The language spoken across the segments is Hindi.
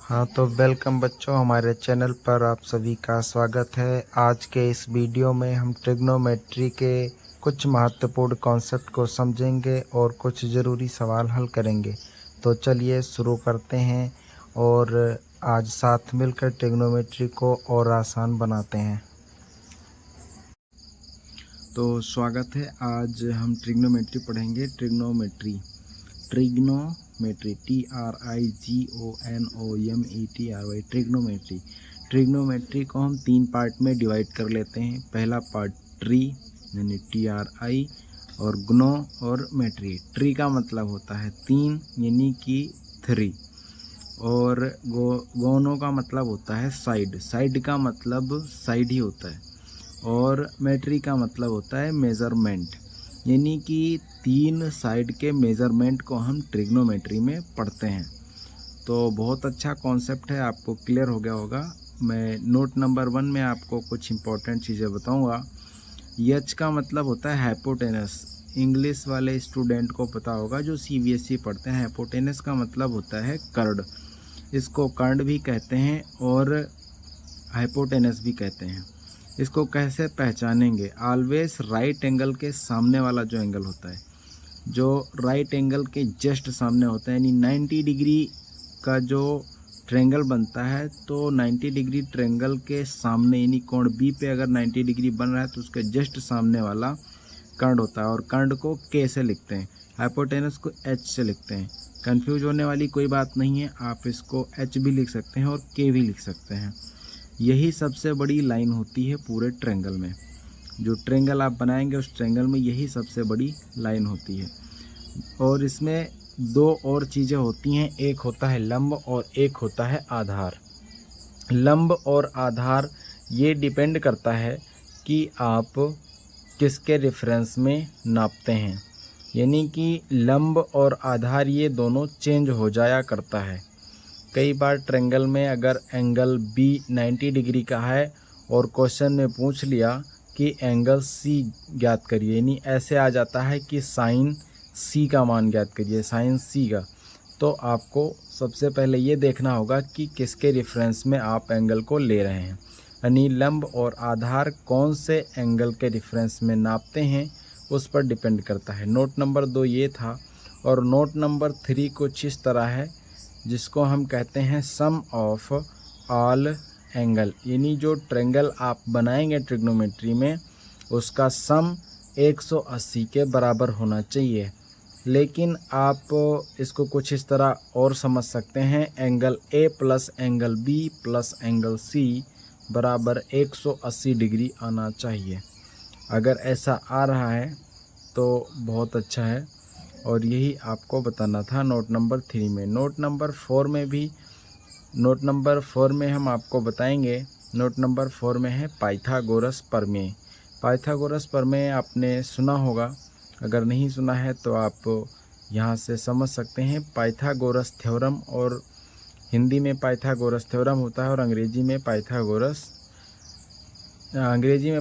हाँ तो वेलकम बच्चों, हमारे चैनल पर आप सभी का स्वागत है। आज के इस वीडियो में हम ट्रिग्नोमेट्री के कुछ महत्वपूर्ण कॉन्सेप्ट को समझेंगे और कुछ ज़रूरी सवाल हल करेंगे। तो चलिए शुरू करते हैं और आज साथ मिलकर ट्रिग्नोमेट्री को और आसान बनाते हैं। तो स्वागत है। आज हम ट्रिग्नोमेट्री पढ़ेंगे। ट्रिग्नोमेट्री TRIGONOMETRY ट्रिग्नोमेट्री को हम 3 पार्ट में डिवाइड कर लेते हैं। पहला पार्ट ट्री यानी TRI और ग्नो और मेट्री। ट्री का मतलब होता है 3 यानी कि 3 और गोनो का मतलब होता है साइड। साइड का मतलब साइड ही होता है और मेट्री का मतलब होता है मेज़रमेंट, यानी कि 3 साइड के मेज़रमेंट को हम ट्रिग्नोमेट्री में पढ़ते हैं। तो बहुत अच्छा कॉन्सेप्ट है, आपको क्लियर हो गया होगा। मैं नोट नंबर 1 में आपको कुछ इम्पोर्टेंट चीज़ें बताऊंगा। एच का मतलब होता है हाइपोटेनस। इंग्लिश वाले स्टूडेंट को पता होगा जो CBSE पढ़ते हैं। हाइपोटेनस का मतलब होता है कर्ड। इसको कर्ड भी कहते हैं और हाइपोटेनस भी कहते हैं। इसको कैसे पहचानेंगे? ऑलवेज राइट एंगल के सामने वाला जो एंगल होता है, जो राइट एंगल के जस्ट सामने होता है, यानी 90 डिग्री का जो ट्रेंगल बनता है, तो 90 डिग्री ट्रेंगल के सामने यानी कोण बी पे अगर 90 डिग्री बन रहा है तो उसके जस्ट सामने वाला कर्ड होता है और कर्ड को के से लिखते हैं, हाइपोटेनस को एच से लिखते हैं। कंफ्यूज होने वाली कोई बात नहीं है, आप इसको एच भी लिख सकते हैं और के भी लिख सकते हैं। यही सबसे बड़ी लाइन होती है पूरे ट्रेंगल में। जो ट्रेंगल आप बनाएंगे उस ट्रेंगल में यही सबसे बड़ी लाइन होती है। और इसमें 2 और चीज़ें होती हैं, एक होता है लंब और एक होता है आधार। लंब और आधार ये डिपेंड करता है कि आप किसके रेफरेंस में नापते हैं, यानी कि लंब और आधार ये दोनों चेंज हो जाया करता है। कई बार ट्रेंगल में अगर एंगल बी 90 डिग्री का है और क्वेश्चन में पूछ लिया कि एंगल सी ज्ञात करिए, यानी ऐसे आ जाता है कि साइन सी का मान ज्ञात करिए, साइन सी का, तो आपको सबसे पहले ये देखना होगा कि किसके रेफरेंस में आप एंगल को ले रहे हैं। यानी लंब और आधार कौन से एंगल के रेफरेंस में नापते हैं उस पर डिपेंड करता है। नोट नंबर 2 ये था। और नोट नंबर 3 कुछ इस तरह है, जिसको हम कहते हैं सम ऑफ ऑल एंगल, यानी जो ट्रेंगल आप बनाएंगे ट्रिग्नोमेट्री में उसका सम 180 के बराबर होना चाहिए। लेकिन आप इसको कुछ इस तरह और समझ सकते हैं, angle A plus angle B plus angle C बराबर 180 डिग्री आना चाहिए। अगर ऐसा आ रहा है तो बहुत अच्छा है और यही आपको बताना था नोट नंबर 3 में। नोट नंबर 4 में हम आपको बताएंगे। नोट नंबर 4 में है पाइथागोरस प्रमेय। पाइथागोरस प्रमेय आपने सुना होगा, अगर नहीं सुना है तो आप यहाँ से समझ सकते हैं। पाइथागोरस थ्योरम, और हिंदी में पाइथागोरस थ्योरम होता है और अंग्रेजी में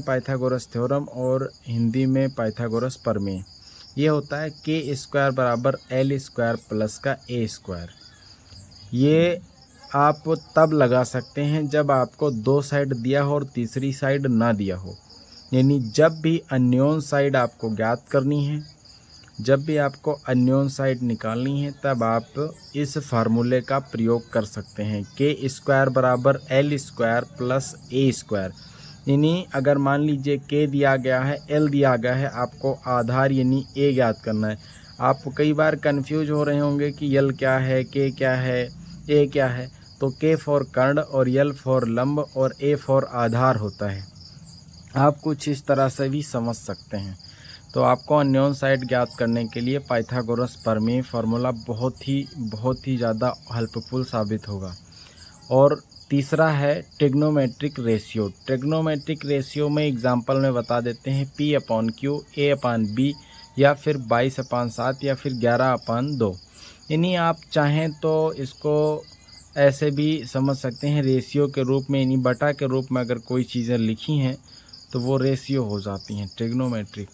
पाइथागोरस थ्योरम और हिंदी में पाइथागोरस प्रमेय। ये होता है के स्क्वायर बराबर एल स्क्वायर प्लस का ए स्क्वायर। ये आप तब लगा सकते हैं जब आपको 2 साइड दिया हो और तीसरी साइड ना दिया हो, यानी जब भी अननोन साइड आपको ज्ञात करनी है, जब भी आपको अननोन साइड निकालनी है, तब आप इस फार्मूले का प्रयोग कर सकते हैं। के स्क्वायर बराबर एल स्क्वायर प्लस ए स्क्वायर, यानी अगर मान लीजिए के दिया गया है, एल दिया गया है, आपको आधार यानी ए ज्ञात करना है। आप कई बार कंफ्यूज हो रहे होंगे कि एल क्या है, के क्या है, ए क्या है। तो के फॉर कर्ण और एल फॉर लंब और ए फॉर आधार होता है। आप कुछ इस तरह से भी समझ सकते हैं। तो आपको अननोन साइड ज्ञात करने के लिए पाइथागोरस प्रमेय फार्मूला बहुत ही ज़्यादा हेल्पफुल साबित होगा। और तीसरा है ट्रिग्नोमेट्रिक रेशियो। ट्रिग्नोमेट्रिक रेशियो में एग्जांपल में बता देते हैं P/Q, A/B या फिर 22/7 या फिर 11/2। यानी आप चाहें तो इसको ऐसे भी समझ सकते हैं रेशियो के रूप में, यानी बटा के रूप में। अगर कोई चीज़ें लिखी हैं तो वो रेशियो हो जाती हैं ट्रिग्नोमेट्रिक।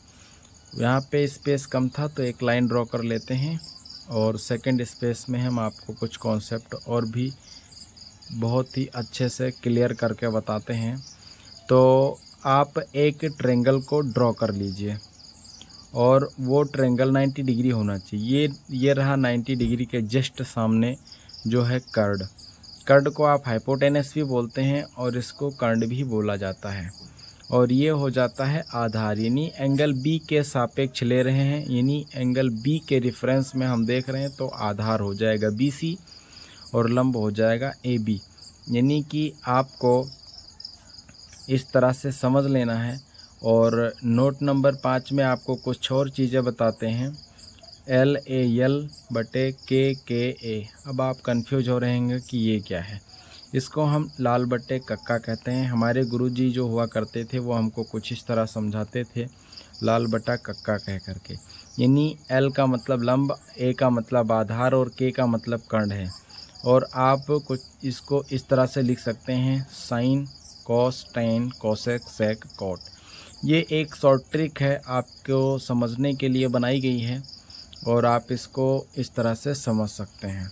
यहाँ पे स्पेस कम था तो एक लाइन ड्रॉ कर लेते हैं और सेकंड स्पेस में हम आपको कुछ कॉन्सेप्ट और भी बहुत ही अच्छे से क्लियर करके बताते हैं। तो आप एक ट्रायंगल को ड्रॉ कर लीजिए और वो ट्रायंगल 90 डिग्री होना चाहिए। ये रहा 90 डिग्री के जस्ट सामने जो है कर्ड को आप हाइपोटेनस भी बोलते हैं और इसको कर्ड भी बोला जाता है। और ये हो जाता है आधार, यानी एंगल बी के सापेक्ष ले रहे हैं, यानी एंगल बी के रेफरेंस में हम देख रहे हैं, तो आधार हो जाएगा BC और लंब हो जाएगा AB। यानी कि आपको इस तरह से समझ लेना है। और नोट नंबर 5 में आपको कुछ और चीज़ें बताते हैं, LAL बटे KKA। अब आप कंफ्यूज हो रहे हैं कि ये क्या है। इसको हम लाल बट्टे कक्का कहते हैं। हमारे गुरुजी जो हुआ करते थे वो हमको कुछ इस तरह समझाते थे, लाल बटा कक्का कह करके। यानी L का मतलब लंब, A का मतलब आधार और K का मतलब कर्ण है। और आप कुछ इसको इस तरह से लिख सकते हैं, साइन, कॉस, टेन, कोसेक, सेक, कॉट। ये एक शॉर्ट ट्रिक है, आपको समझने के लिए बनाई गई है और आप इसको इस तरह से समझ सकते हैं।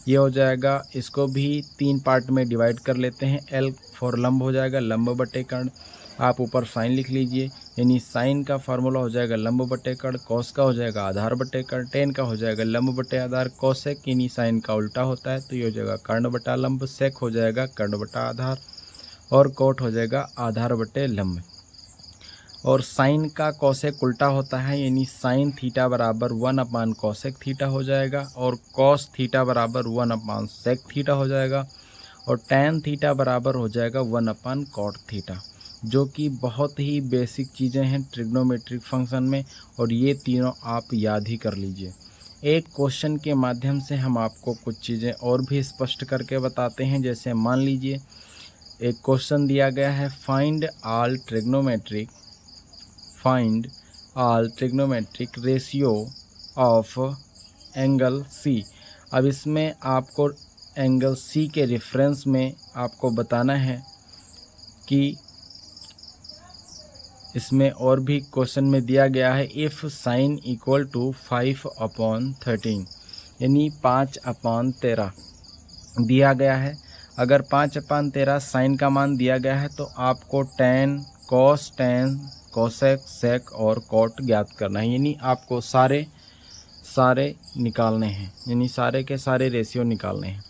ये हो जाएगा, इसको भी 3 पार्ट में डिवाइड कर लेते हैं। L फॉर लंब हो जाएगा लंब बटे कर्ण। आप ऊपर साइन लिख लीजिए, यानी साइन का फार्मूला हो जाएगा लंब बटे कर्ण। कॉस का हो जाएगा आधार बटे कर्ण। टेन का हो जाएगा लंब बटे आधार। कोसेक यानी साइन का उल्टा होता है, तो ये हो जाएगा कर्ण बटा लंब। सेक हो जाएगा कर्ण बटा आधार और कोट हो जाएगा आधार बटे लंब। और साइन का कोसेक उल्टा होता है, यानी साइन थीटा बराबर 1 कोसेक थीटा हो जाएगा और कॉस थीटा बराबर 1 सेक थीटा हो जाएगा और टैन थीटा बराबर हो जाएगा 1 कॉट थीटा, जो कि बहुत ही बेसिक चीज़ें हैं ट्रिग्नोमेट्रिक फंक्शन में। और ये तीनों आप याद ही कर लीजिए। एक क्वेश्चन के माध्यम से हम आपको कुछ चीज़ें और भी स्पष्ट करके बताते हैं। जैसे मान लीजिए एक क्वेश्चन दिया गया है, find all trigonometric ratio of angle C। अब इसमें आपको एंगल C के रेफरेंस में आपको बताना है कि इसमें और भी क्वेश्चन में दिया गया है, इफ़ साइन इक्वल टू 5/13 यानी 5/13 दिया गया है। अगर 5/13 साइन का मान दिया गया है तो आपको टेन, कॉस, टेन, कोसेक, सेक और कॉट ज्ञात करना है। यानी आपको सारे निकालने हैं, यानी सारे के सारे रेशियो निकालने हैं।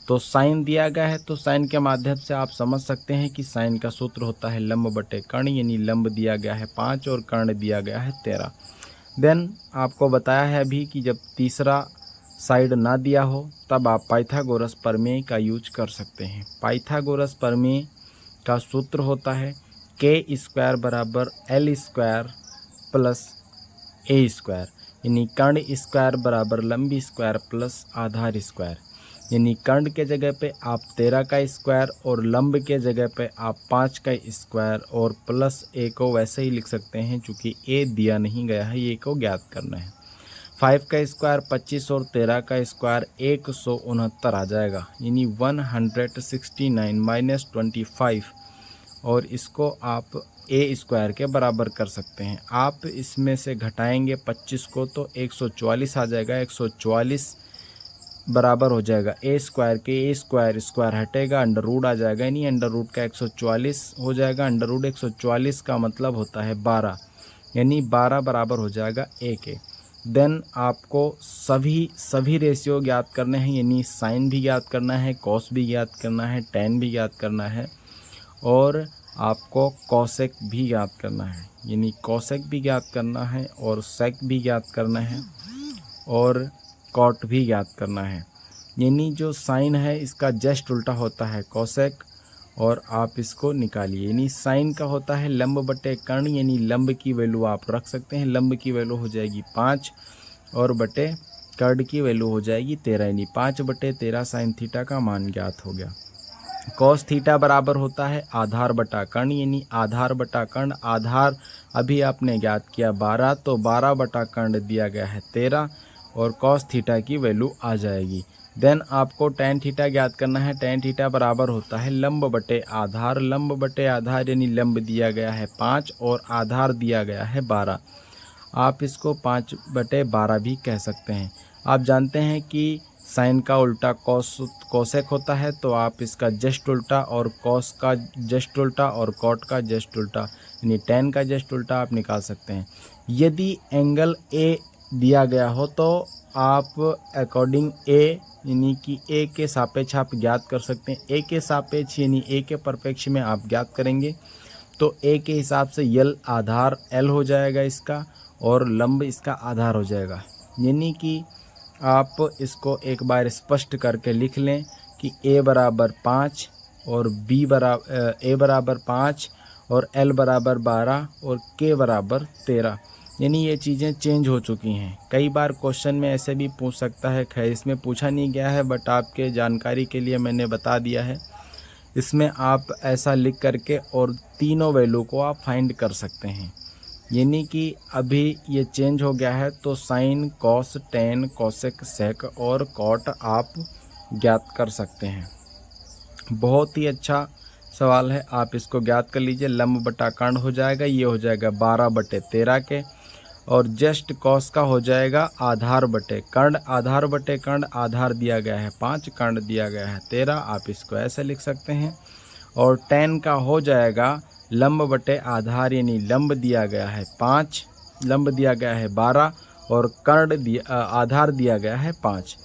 तो साइन दिया गया है तो साइन के माध्यम से आप समझ सकते हैं कि साइन का सूत्र होता है लंब बटे कर्ण, यानी लंब दिया गया है 5 और कर्ण दिया गया है 13। देन आपको बताया है अभी कि जब तीसरा साइड ना दिया हो तब आप पाइथागोरस प्रमेय का यूज कर सकते हैं। पाइथागोरस प्रमेय का सूत्र होता है K² बराबर L² प्लस A², यानी कर्ण स्क्वायर बराबर लंबी स्क्वायर प्लस आधार स्क्वायर। यानी कर्ण के जगह पे आप 13 का स्क्वायर और लंब के जगह पे आप 5 का स्क्वायर और प्लस A को वैसे ही लिख सकते हैं, चूँकि A दिया नहीं गया है, A को ज्ञात करना है। 5 का स्क्वायर 25 और 13 का स्क्वायर 169 आ जाएगा, यानी 169 - 25 और इसको आप A² के बराबर कर सकते हैं। आप इसमें से घटाएंगे 25 को तो 144 आ जाएगा। 144 बराबर हो जाएगा A² के। A² हटेगा, अंडर रूट आ जाएगा, यानी अंडर रूट का 144 हो जाएगा। अंडर रूट 144 का मतलब होता है 12, यानी 12 बराबर हो जाएगा A के। देन आपको सभी रेशियो ज्ञात करने हैं, यानी साइन भी ज्ञात करना है, कॉस भी ज्ञात करना है, टेन भी ज्ञात करना है और आपको कोसेक भी ज्ञात करना है, यानी कोसेक भी ज्ञात करना है और सेक भी ज्ञात करना है और कॉट भी ज्ञात करना है। यानी जो साइन है इसका जस्ट उल्टा होता है कोसेक और आप इसको निकालिए। यानी साइन का होता है लंब बटे कर्ण, यानी लंब की वैल्यू आप रख सकते हैं। लंब की वैल्यू हो जाएगी 5 और बटे कर्ण की वैल्यू हो जाएगी 13, यानी 5/13 साइन थीटा का मान ज्ञात हो गया। कॉस थीटा बराबर होता है आधार बटा कर्ण, यानी आधार बटा कर्ण। आधार अभी आपने ज्ञात किया 12, तो 12 बटा कर्ण दिया गया है 13 और कॉस थीटा की वैल्यू आ जाएगी। देन आपको टेन थीटा ज्ञात करना है। टेन थीटा बराबर होता है लंब बटे आधार। लंब बटे आधार यानी लंब दिया गया है 5 और आधार दिया गया है 12। आप इसको 5/12 भी कह सकते हैं। आप जानते हैं कि साइन का उल्टा कोसेक होता है, तो आप इसका जस्ट उल्टा और कॉस का जस्ट उल्टा और कॉट का जस्ट उल्टा यानी tan का जस्ट उल्टा आप निकाल सकते हैं। यदि एंगल A दिया गया हो तो आप अकॉर्डिंग A यानी कि A के सापेक्ष आप ज्ञात कर सकते हैं। A के सापेक्ष यानी A के परिप्रेक्ष्य में आप ज्ञात करेंगे तो A के हिसाब से यल आधार L हो जाएगा इसका और लंब इसका आधार हो जाएगा। यानी कि आप इसको एक बार स्पष्ट करके लिख लें कि A बराबर 5 और A बराबर 5 और L बराबर 12 और K बराबर 13। यानी ये चीज़ें चेंज हो चुकी हैं। कई बार क्वेश्चन में ऐसे भी पूछ सकता है, खैर इसमें पूछा नहीं गया है बट आपके जानकारी के लिए मैंने बता दिया है। इसमें आप ऐसा लिख करके और तीनों वैल्यू को आप फाइंड कर सकते हैं। यानी कि अभी ये चेंज हो गया है तो साइन, कॉस, टेन, कोसेक, सेक और कॉट आप ज्ञात कर सकते हैं। बहुत ही अच्छा सवाल है, आप इसको ज्ञात कर लीजिए। लंब बटा कर्ण हो जाएगा, ये हो जाएगा 12/13 के, और जस्ट कॉस का हो जाएगा आधार बटे कर्ण। आधार बटे कर्ण, आधार दिया गया है 5, कर्ण दिया गया है 13, आप इसको ऐसे लिख सकते हैं। और टेन का हो जाएगा लंब बटे आधार, यानी लंब दिया गया है 5, लंब दिया गया है 12 और कर्ण आधार दिया गया है 5,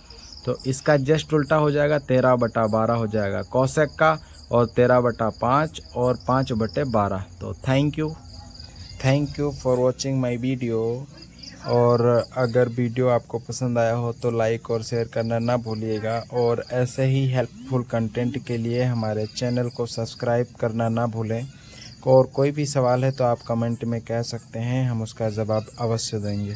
तो इसका जस्ट उल्टा हो जाएगा 13/12 हो जाएगा कोसेक का, और 13/5 और 5/12। तो thank you for watching my video. और अगर वीडियो आपको पसंद आया हो तो लाइक और शेयर करना ना भूलिएगा, और ऐसे ही हेल्पफुल कंटेंट के लिए हमारे चैनल को सब्सक्राइब करना ना भूलें। और कोई भी सवाल है तो आप कमेंट में कह सकते हैं, हम उसका जवाब अवश्य देंगे।